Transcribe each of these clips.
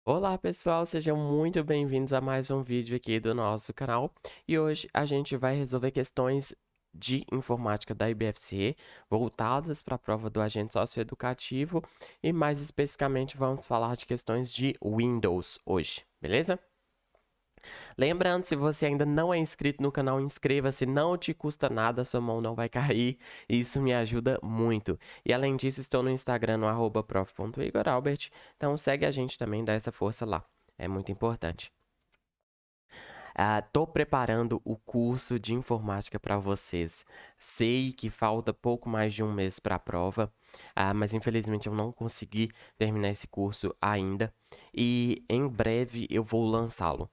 Olá pessoal, sejam muito bem-vindos a mais um vídeo aqui do nosso canal. E hoje a gente vai resolver questões de informática da IBFC voltadas para a prova do agente socioeducativo e mais especificamente vamos falar de questões de Windows hoje, beleza? Lembrando, se você ainda não é inscrito no canal, inscreva-se, não te custa nada, sua mão não vai cair, isso me ajuda muito. E além disso, estou no Instagram no @prof.igoralbert, então segue a gente também, dá essa força lá, é muito importante. Tô preparando o curso de informática para vocês. Sei que falta pouco mais de um mês para a prova, mas infelizmente eu não consegui terminar esse curso ainda. E em breve eu vou lançá-lo.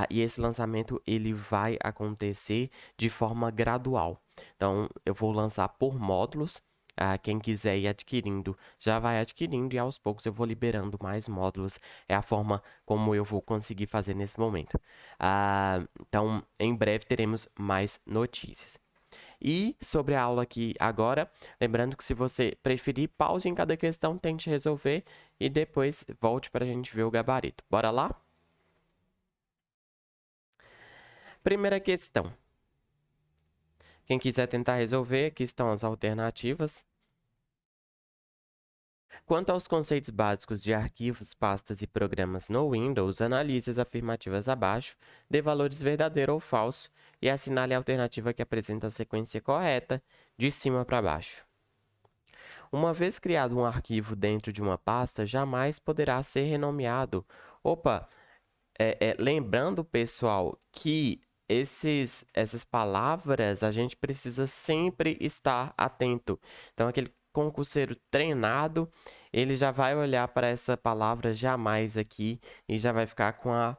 E esse lançamento ele vai acontecer de forma gradual. Então eu vou lançar por módulos. Quem quiser ir adquirindo, já vai adquirindo e aos poucos eu vou liberando mais módulos. É a forma como eu vou conseguir fazer nesse momento. Então, em breve teremos mais notícias. E sobre a aula aqui agora, lembrando que se você preferir, pause em cada questão, tente resolver e depois volte para a gente ver o gabarito. Bora lá? Primeira questão. Quem quiser tentar resolver, aqui estão as alternativas. Quanto aos conceitos básicos de arquivos, pastas e programas no Windows, analise as afirmativas abaixo, dê valores verdadeiro ou falso e assinale a alternativa que apresenta a sequência correta, de cima para baixo. Uma vez criado um arquivo dentro de uma pasta, jamais poderá ser renomeado. Opa, lembrando, pessoal, que essas palavras a gente precisa sempre estar atento. Então, aquele concurseiro treinado, ele já vai olhar para essa palavra jamais aqui e já vai ficar com a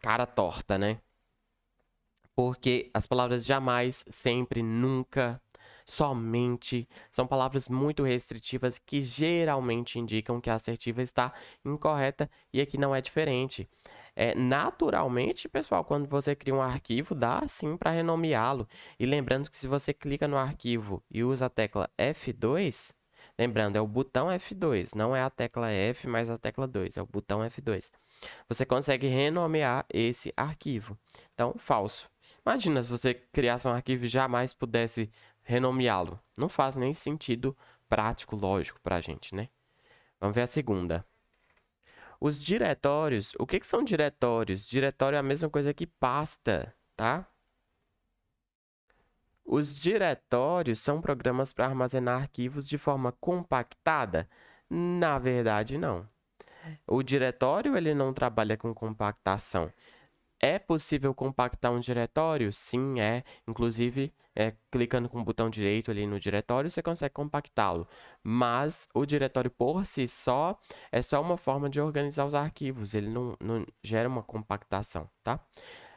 cara torta, né? Porque as palavras jamais, sempre, nunca, somente são palavras muito restritivas que geralmente indicam que a assertiva está incorreta e aqui não é diferente. Naturalmente, pessoal, quando você cria um arquivo, dá sim para renomeá-lo. E lembrando que se você clica no arquivo e usa a tecla F2, lembrando, é o botão F2, não é a tecla F mais a tecla 2, é o botão F2. Você consegue renomear esse arquivo. Então, falso. Imagina se você criasse um arquivo e jamais pudesse renomeá-lo. Não faz nem sentido prático, lógico para a gente, né? Vamos ver a segunda. Os diretórios, o que são diretórios? Diretório é a mesma coisa que pasta, tá? Os diretórios são programas para armazenar arquivos de forma compactada? Na verdade, não. O diretório ele não trabalha com compactação. É possível compactar um diretório? Sim, é. Inclusive, clicando com o botão direito ali no diretório, você consegue compactá-lo. Mas o diretório por si só é só uma forma de organizar os arquivos. Ele não gera uma compactação, tá?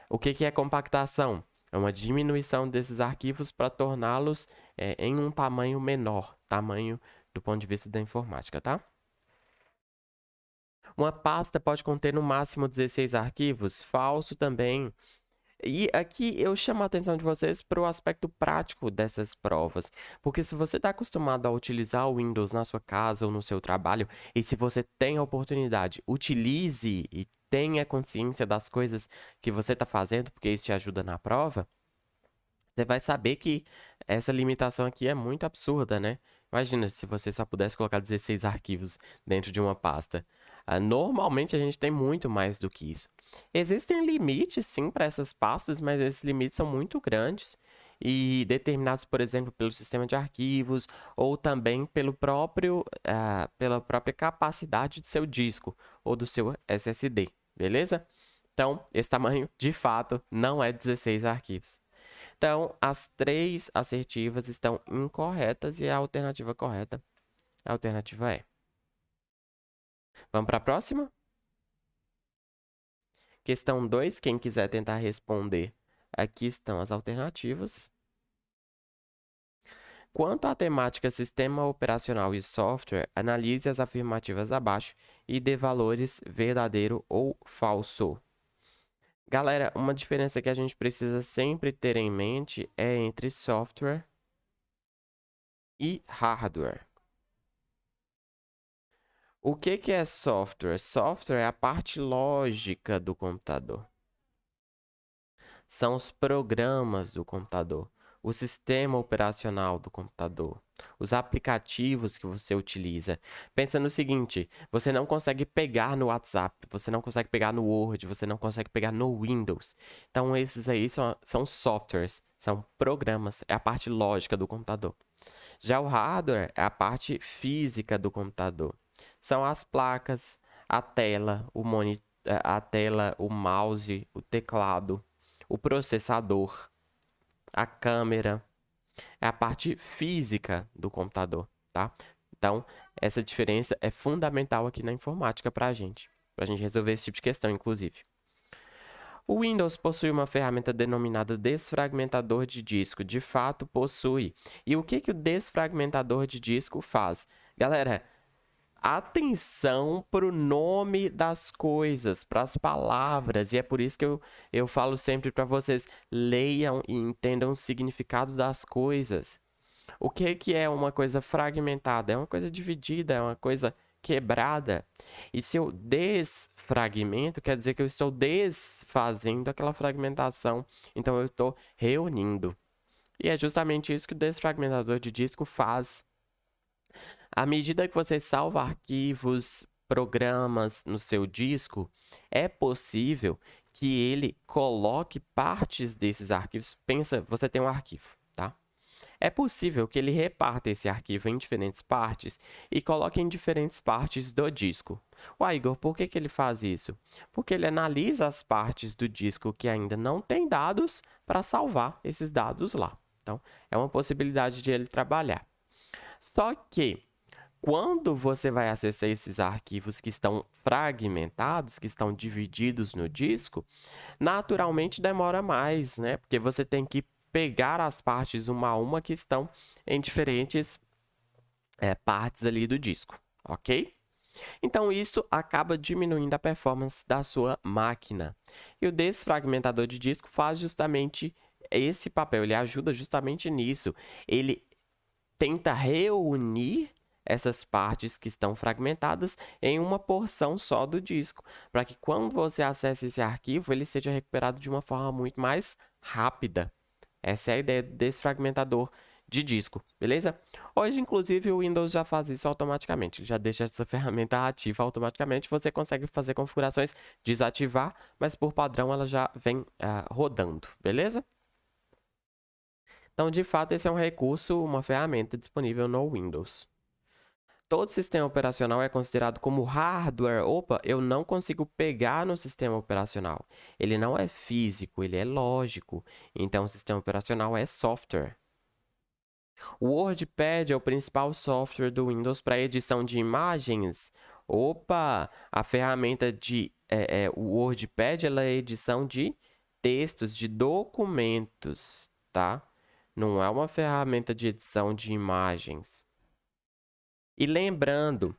O que é compactação? É uma diminuição desses arquivos para torná-los em um tamanho menor, tamanho do ponto de vista da informática, tá? Uma pasta pode conter no máximo 16 arquivos. Falso também. E aqui eu chamo a atenção de vocês para o aspecto prático dessas provas, porque se você está acostumado a utilizar o Windows na sua casa ou no seu trabalho, e se você tem a oportunidade, utilize e tenha consciência das coisas que você está fazendo, porque isso te ajuda na prova, você vai saber que essa limitação aqui é muito absurda, né? Imagina se você só pudesse colocar 16 arquivos dentro de uma pasta. Normalmente a gente tem muito mais do que isso. Existem limites, sim, para essas pastas, mas esses limites são muito grandes e determinados, por exemplo, pelo sistema de arquivos ou também pela própria capacidade do seu disco ou do seu SSD, beleza? Então, esse tamanho, de fato, não é 16 arquivos. Então, as três assertivas estão incorretas e a alternativa correta, a alternativa é. Vamos para a próxima? Questão 2, quem quiser tentar responder, aqui estão as alternativas. Quanto à temática sistema operacional e software, analise as afirmativas abaixo e dê valores verdadeiro ou falso. Galera, uma diferença que a gente precisa sempre ter em mente é entre software e hardware. O que é software? Software é a parte lógica do computador. São os programas do computador, o sistema operacional do computador, os aplicativos que você utiliza. Pensa no seguinte, você não consegue pegar no WhatsApp, você não consegue pegar no Word, você não consegue pegar no Windows. Então, esses aí são softwares, são programas, é a parte lógica do computador. Já o hardware é a parte física do computador. São as placas, a tela, o mouse, o teclado, o processador, a câmera. É a parte física do computador, tá? Então, essa diferença é fundamental aqui na informática para a gente resolver esse tipo de questão, inclusive. O Windows possui uma ferramenta denominada desfragmentador de disco. De fato, possui. E o que o desfragmentador de disco faz? Galera, atenção para o nome das coisas, para as palavras. E é por isso que eu falo sempre para vocês, leiam e entendam o significado das coisas. O que é uma coisa fragmentada? É uma coisa dividida, é uma coisa quebrada. E se eu desfragmento, quer dizer que eu estou desfazendo aquela fragmentação. Então, eu estou reunindo. E é justamente isso que o desfragmentador de disco faz. À medida que você salva arquivos, programas no seu disco, é possível que ele coloque partes desses arquivos. Pensa, você tem um arquivo, tá? É possível que ele reparta esse arquivo em diferentes partes e coloque em diferentes partes do disco. Ué, Igor, por que ele faz isso? Porque ele analisa as partes do disco que ainda não tem dados para salvar esses dados lá. Então, é uma possibilidade de ele trabalhar. Só que, quando você vai acessar esses arquivos que estão fragmentados, que estão divididos no disco, naturalmente demora mais, né? Porque você tem que pegar as partes uma a uma que estão em diferentes partes ali do disco, ok? Então, isso acaba diminuindo a performance da sua máquina. E o desfragmentador de disco faz justamente esse papel, ele ajuda justamente nisso. Ele tenta reunir essas partes que estão fragmentadas em uma porção só do disco, para que quando você acesse esse arquivo, ele seja recuperado de uma forma muito mais rápida. Essa é a ideia do desfragmentador de disco, beleza? Hoje, inclusive, o Windows já faz isso automaticamente. Ele já deixa essa ferramenta ativa automaticamente. Você consegue fazer configurações, desativar, mas por padrão ela já vem rodando, beleza? Então, de fato, esse é um recurso, uma ferramenta disponível no Windows. Todo sistema operacional é considerado como hardware. Opa, eu não consigo pegar no sistema operacional. Ele não é físico, ele é lógico. Então, o sistema operacional é software. O WordPad é o principal software do Windows para edição de imagens. Opa, a ferramenta o WordPad ela é edição de textos, de documentos, tá? Não é uma ferramenta de edição de imagens. E lembrando,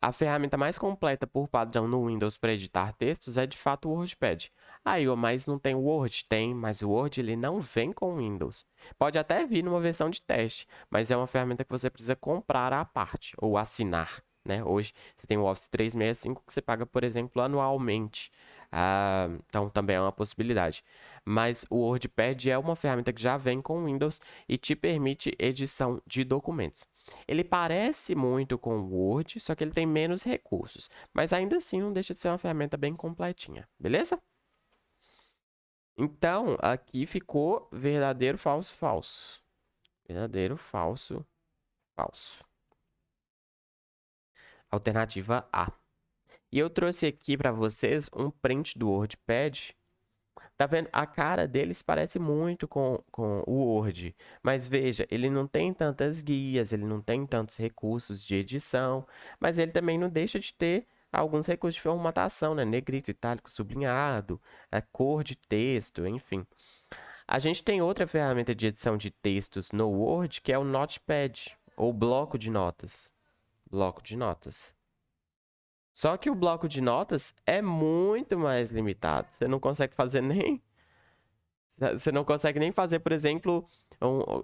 a ferramenta mais completa por padrão no Windows para editar textos é de fato o WordPad. Aí, mas não tem o Word? Tem, mas o Word ele não vem com o Windows. Pode até vir numa versão de teste, mas é uma ferramenta que você precisa comprar à parte ou assinar, né? Hoje você tem o Office 365 que você paga, por exemplo, anualmente. Então também é uma possibilidade. Mas o WordPad é uma ferramenta que já vem com o Windows e te permite edição de documentos. Ele parece muito com o Word, só que ele tem menos recursos. Mas ainda assim não deixa de ser uma ferramenta bem completinha, beleza? Então, aqui ficou verdadeiro, falso, falso. Verdadeiro, falso, falso. Alternativa A. E eu trouxe aqui para vocês um print do WordPad. Tá vendo? A cara deles parece muito com o Word. Mas veja, ele não tem tantas guias, ele não tem tantos recursos de edição. Mas ele também não deixa de ter alguns recursos de formatação, né? Negrito, itálico, sublinhado, a cor de texto, enfim. A gente tem outra ferramenta de edição de textos no Word, que é o Notepad, ou bloco de notas. Bloco de notas. Só que o bloco de notas é muito mais limitado. Você não consegue fazer nem... Você não consegue nem fazer, por exemplo,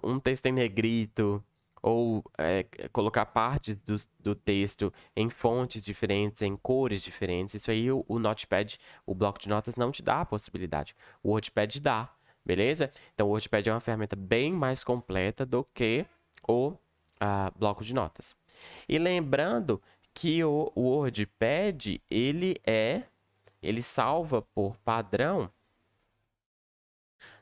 um texto em negrito, ou colocar partes do texto em fontes diferentes, em cores diferentes. Isso aí o Notepad, o bloco de notas, não te dá a possibilidade. O WordPad dá, beleza? Então, o WordPad é uma ferramenta bem mais completa do que o bloco de notas. E lembrando que o WordPad, ele salva por padrão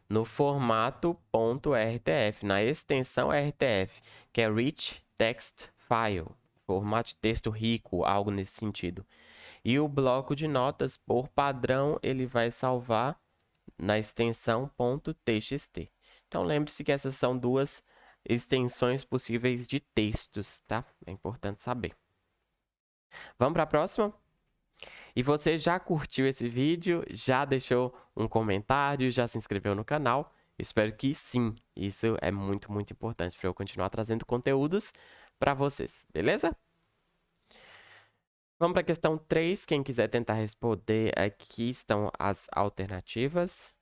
no formato .rtf, na extensão RTF, que é Rich Text File, formato de texto rico, algo nesse sentido. E o bloco de notas, por padrão, ele vai salvar na extensão .txt. Então, lembre-se que essas são duas extensões possíveis de textos, tá? É importante saber. Vamos para a próxima? E você já curtiu esse vídeo? Já deixou um comentário? Já se inscreveu no canal? Espero que sim. Isso é muito, muito importante para eu continuar trazendo conteúdos para vocês, beleza? Vamos para a questão 3. Quem quiser tentar responder, aqui estão as alternativas.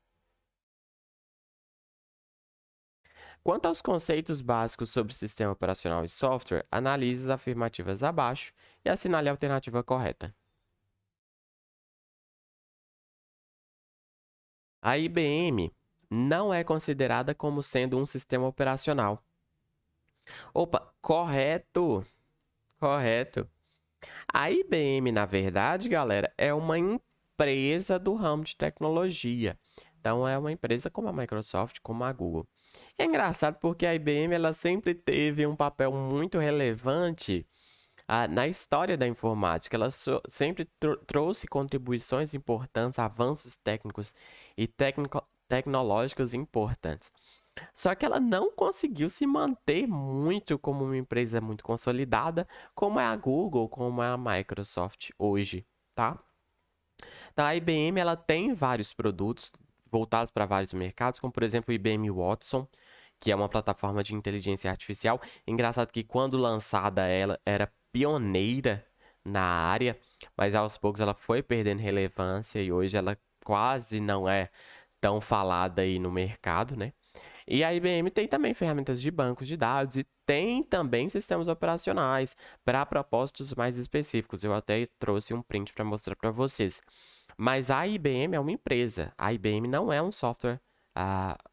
Quanto aos conceitos básicos sobre sistema operacional e software, analise as afirmativas abaixo e assinale a alternativa correta. A IBM não é considerada como sendo um sistema operacional. Opa, correto! Correto. A IBM, na verdade, galera, é uma empresa do ramo de tecnologia. Então, é uma empresa como a Microsoft, como a Google. É engraçado porque a IBM ela sempre teve um papel muito relevante na história da informática. Ela sempre trouxe contribuições importantes, avanços técnicos e tecnológicos importantes. Só que ela não conseguiu se manter muito como uma empresa muito consolidada, como é a Google, como é a Microsoft hoje, tá? Então, a IBM ela tem vários produtos voltados para vários mercados, como por exemplo o IBM Watson, que é uma plataforma de inteligência artificial. Engraçado que quando lançada ela era pioneira na área, mas aos poucos ela foi perdendo relevância e hoje ela quase não é tão falada aí no mercado, né? E a IBM tem também ferramentas de bancos de dados e tem também sistemas operacionais para propósitos mais específicos. Eu até trouxe um print para mostrar para vocês. Mas a IBM é uma empresa. A IBM não é um software,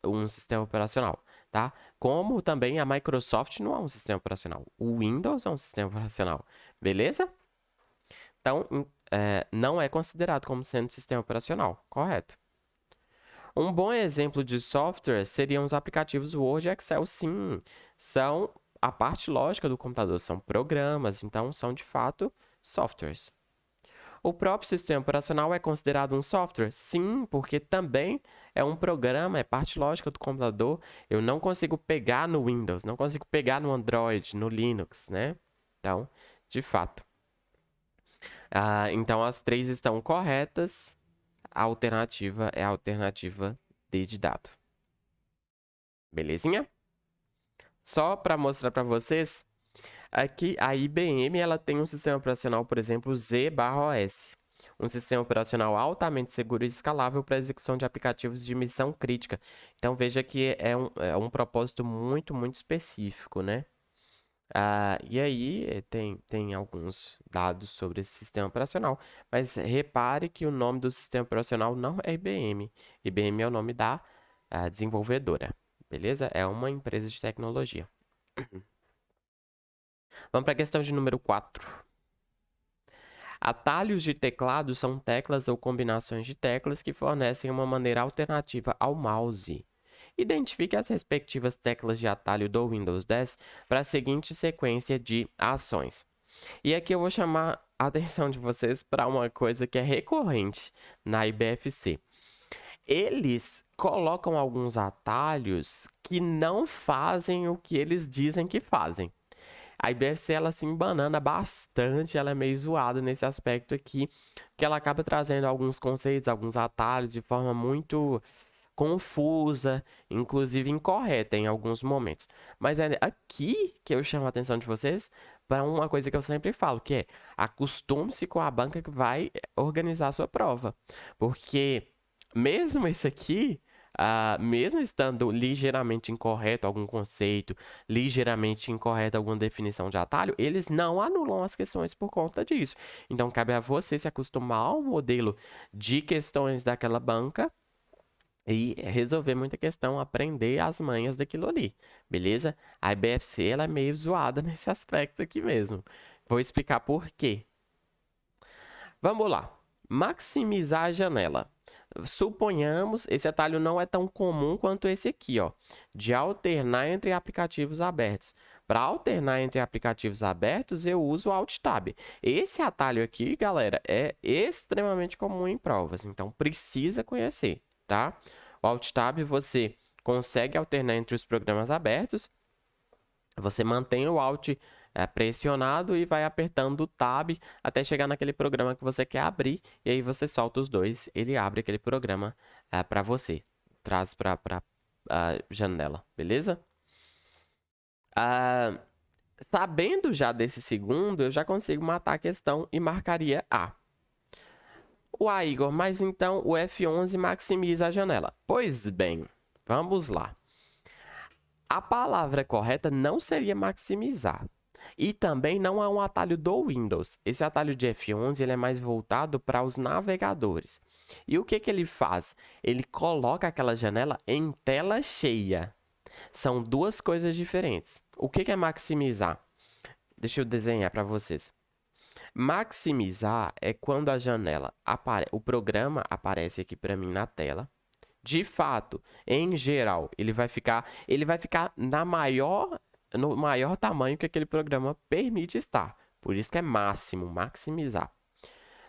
um sistema operacional, tá? Como também a Microsoft não é um sistema operacional. O Windows é um sistema operacional, beleza? Então, não é considerado como sendo sistema operacional, correto? Um bom exemplo de software seriam os aplicativos Word e Excel. Sim, são a parte lógica do computador, são programas, então são de fato softwares. O próprio sistema operacional é considerado um software? Sim, porque também é um programa, é parte lógica do computador. Eu não consigo pegar no Windows, não consigo pegar no Android, no Linux, né? Então, de fato. Então, as três estão corretas. A alternativa é a alternativa D de dado. Belezinha? Só para mostrar para vocês, aqui a IBM ela tem um sistema operacional, por exemplo, Z/OS. Um sistema operacional altamente seguro e escalável para a execução de aplicativos de missão crítica. Então, veja que é um propósito muito, muito específico, né? E aí, tem alguns dados sobre esse sistema operacional, mas repare que o nome do sistema operacional não é IBM. IBM é o nome da desenvolvedora, beleza? É uma empresa de tecnologia. Vamos para a questão de número 4. Atalhos de teclado são teclas ou combinações de teclas que fornecem uma maneira alternativa ao mouse. Identifique as respectivas teclas de atalho do Windows 10 para a seguinte sequência de ações. E aqui eu vou chamar a atenção de vocês para uma coisa que é recorrente na IBFC. Eles colocam alguns atalhos que não fazem o que eles dizem que fazem. A IBFC ela se embanana bastante, ela é meio zoada nesse aspecto aqui, que ela acaba trazendo alguns conceitos, alguns atalhos de forma muito confusa, inclusive incorreta em alguns momentos. Mas é aqui que eu chamo a atenção de vocês para uma coisa que eu sempre falo, que é acostume-se com a banca que vai organizar a sua prova. Porque mesmo isso aqui, mesmo estando ligeiramente incorreto algum conceito, ligeiramente incorreto alguma definição de atalho, eles não anulam as questões por conta disso. Então, cabe a você se acostumar ao modelo de questões daquela banca e resolver muita questão, aprender as manhas daquilo ali, beleza? A IBFC, ela é meio zoada nesse aspecto aqui mesmo. Vou explicar por quê. Vamos lá. Maximizar a janela. Suponhamos, esse atalho não é tão comum quanto esse aqui, ó, de alternar entre aplicativos abertos. Para alternar entre aplicativos abertos, eu uso o Alt Tab. Esse atalho aqui, galera, é extremamente comum em provas, então precisa conhecer, tá? O Alt Tab você consegue alternar entre os programas abertos, você mantém o Alt pressionado e vai apertando o Tab até chegar naquele programa que você quer abrir, e aí você solta os dois, ele abre aquele programa para você, traz para a janela, beleza? Sabendo já desse segundo, eu já consigo matar a questão e marcaria A. Uai, Igor, mas então o F11 maximiza a janela. Pois bem, vamos lá. A palavra correta não seria maximizar. E também não é um atalho do Windows. Esse atalho de F11 ele é mais voltado para os navegadores. E o que ele faz? Ele coloca aquela janela em tela cheia. São duas coisas diferentes. O que é maximizar? Deixa eu desenhar para vocês. Maximizar é quando a janela o programa aparece aqui para mim na tela. De fato, em geral, ele vai ficar no maior tamanho que aquele programa permite estar. Por isso que é máximo, maximizar.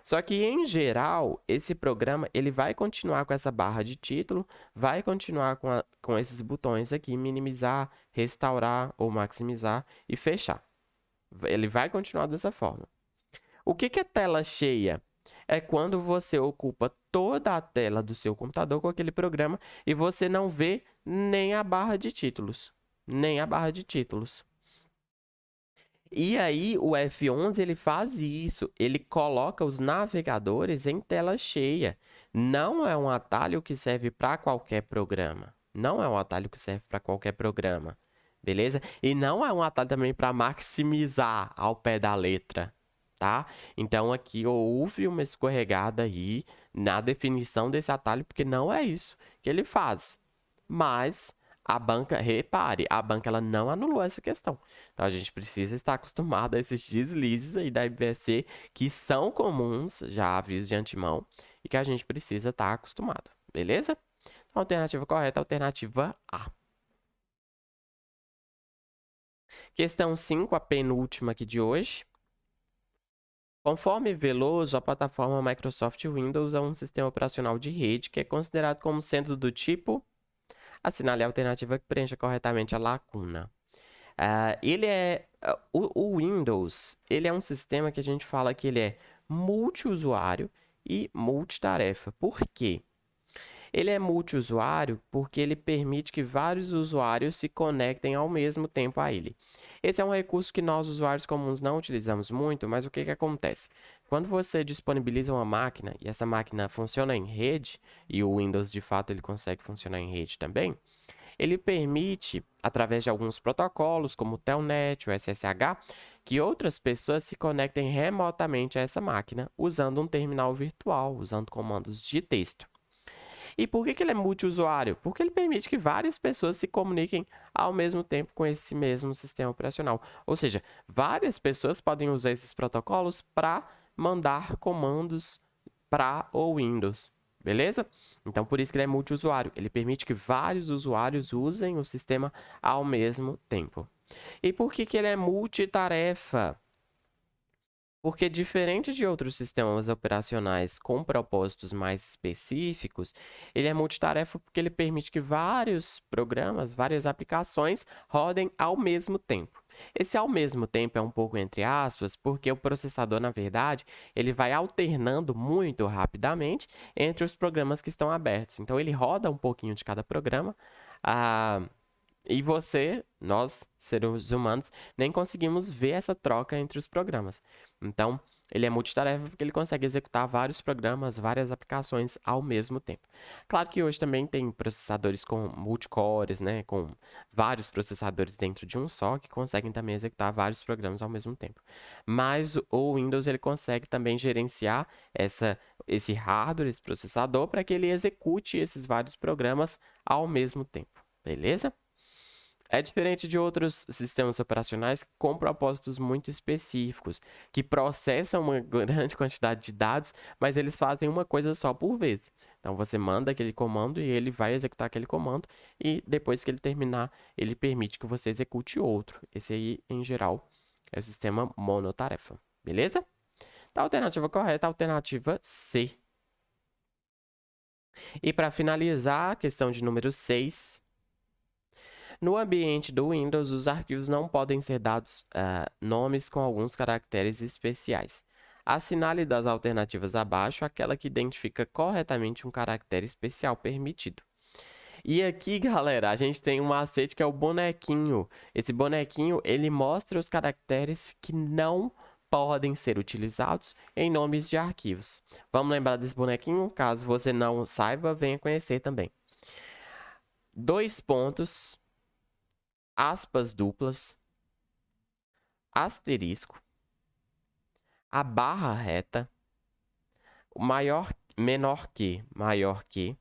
Só que, em geral, esse programa ele vai continuar com essa barra de título, vai continuar com esses botões aqui, minimizar, restaurar ou maximizar e fechar. Ele vai continuar dessa forma. O que é tela cheia? É quando você ocupa toda a tela do seu computador com aquele programa e você não vê nem a barra de títulos. Nem a barra de títulos. E aí, o F11 ele faz isso, ele coloca os navegadores em tela cheia. Não é um atalho que serve para qualquer programa. Não é um atalho que serve para qualquer programa, beleza? E não é um atalho também para maximizar ao pé da letra, tá? Então, aqui houve uma escorregada aí na definição desse atalho, porque não é isso que ele faz. Mas a banca, repare, a banca ela não anulou essa questão. Então, a gente precisa estar acostumado a esses deslizes aí da IBFC, que são comuns, já aviso de antemão, e que a gente precisa estar acostumado, beleza? Então, alternativa correta, alternativa A. Questão 5, a penúltima aqui de hoje. Conforme Veloso, a plataforma Microsoft Windows é um sistema operacional de rede que é considerado como sendo do tipo... Assinale a alternativa que preencha corretamente a lacuna. O Windows, ele é um sistema que a gente fala que ele é multiusuário e multitarefa. Por quê? Ele é multiusuário porque ele permite que vários usuários se conectem ao mesmo tempo a ele. Esse é um recurso que nós, usuários comuns, não utilizamos muito, mas o que acontece? Quando você disponibiliza uma máquina e essa máquina funciona em rede, e o Windows, de fato, ele consegue funcionar em rede também, ele permite, através de alguns protocolos, como o Telnet, o SSH, que outras pessoas se conectem remotamente a essa máquina usando um terminal virtual, usando comandos de texto. E por que ele é multiusuário? Porque ele permite que várias pessoas se comuniquem ao mesmo tempo com esse mesmo sistema operacional. Ou seja, várias pessoas podem usar esses protocolos para mandar comandos para o Windows, beleza? Então, por isso que ele é multiusuário. Ele permite que vários usuários usem o sistema ao mesmo tempo. E por que ele é multitarefa? Porque, diferente de outros sistemas operacionais com propósitos mais específicos, ele é multitarefa porque ele permite que vários programas, várias aplicações rodem ao mesmo tempo. Esse ao mesmo tempo é um pouco entre aspas, porque o processador, na verdade, ele vai alternando muito rapidamente entre os programas que estão abertos. Então, ele roda um pouquinho de cada programa. E nós, seres humanos, nem conseguimos ver essa troca entre os programas. Então, Ele é multitarefa porque ele consegue executar vários programas, várias aplicações ao mesmo tempo. Claro que hoje também tem processadores com multicores, né, com vários processadores dentro de um só, que conseguem também executar vários programas ao mesmo tempo. Mas o Windows ele consegue também gerenciar esse hardware, esse processador, para que ele execute esses vários programas ao mesmo tempo, beleza? É diferente de outros sistemas operacionais com propósitos muito específicos, que processam uma grande quantidade de dados, mas eles fazem uma coisa só por vez. Então você manda aquele comando e ele vai executar aquele comando, e depois que ele terminar, ele permite que você execute outro. Esse aí, em geral, é o sistema monotarefa. Beleza? Então, a alternativa correta é a alternativa C. E para finalizar, a questão de número 6. No ambiente do Windows, os arquivos não podem ser dados nomes com alguns caracteres especiais. Assinale das alternativas abaixo aquela que identifica corretamente um caractere especial permitido. E aqui, galera, a gente tem um macete que é o bonequinho. Esse bonequinho, ele mostra os caracteres que não podem ser utilizados em nomes de arquivos. Vamos lembrar desse bonequinho? Caso você não saiba, venha conhecer também. 2 pontos, aspas duplas, asterisco, a barra reta, o menor que, maior que,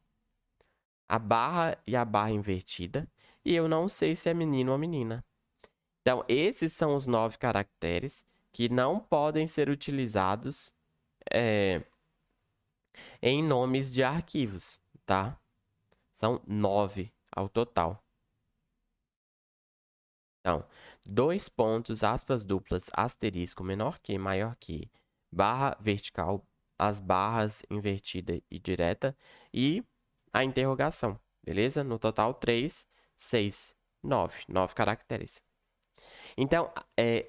a barra e a barra invertida, e eu não sei se é menino ou menina. Então, esses são os 9 caracteres que não podem ser utilizados em nomes de arquivos, tá? São 9 ao total. Então, 2 pontos, aspas duplas, asterisco, menor que, maior que, barra vertical, as barras invertida e direta e a interrogação, beleza? No total, 3, 6, 9. 9 caracteres. Então,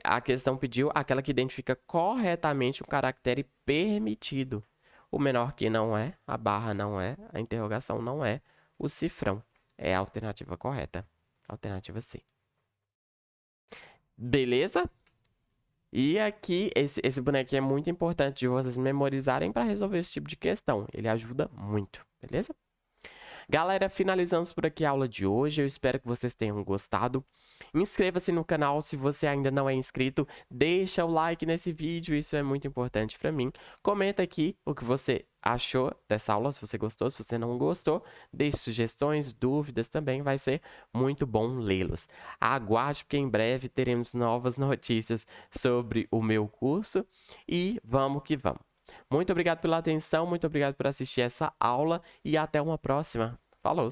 a questão pediu aquela que identifica corretamente o caractere permitido. O menor que não é, a barra não é, a interrogação não é, o cifrão é a alternativa correta. Alternativa C. Beleza? E aqui, esse bonequinho é muito importante de vocês memorizarem para resolver esse tipo de questão. Ele ajuda muito, beleza? Galera, finalizamos por aqui a aula de hoje. Eu espero que vocês tenham gostado. Inscreva-se no canal se você ainda não é inscrito. Deixa o like nesse vídeo, isso é muito importante para mim. Comenta aqui o que você achou dessa aula, se você gostou, se você não gostou. Deixe sugestões, dúvidas também, vai ser muito bom lê-los. Aguarde, porque em breve teremos novas notícias sobre o meu curso. E vamos que vamos. Muito obrigado pela atenção, muito obrigado por assistir essa aula e até uma próxima. Falou!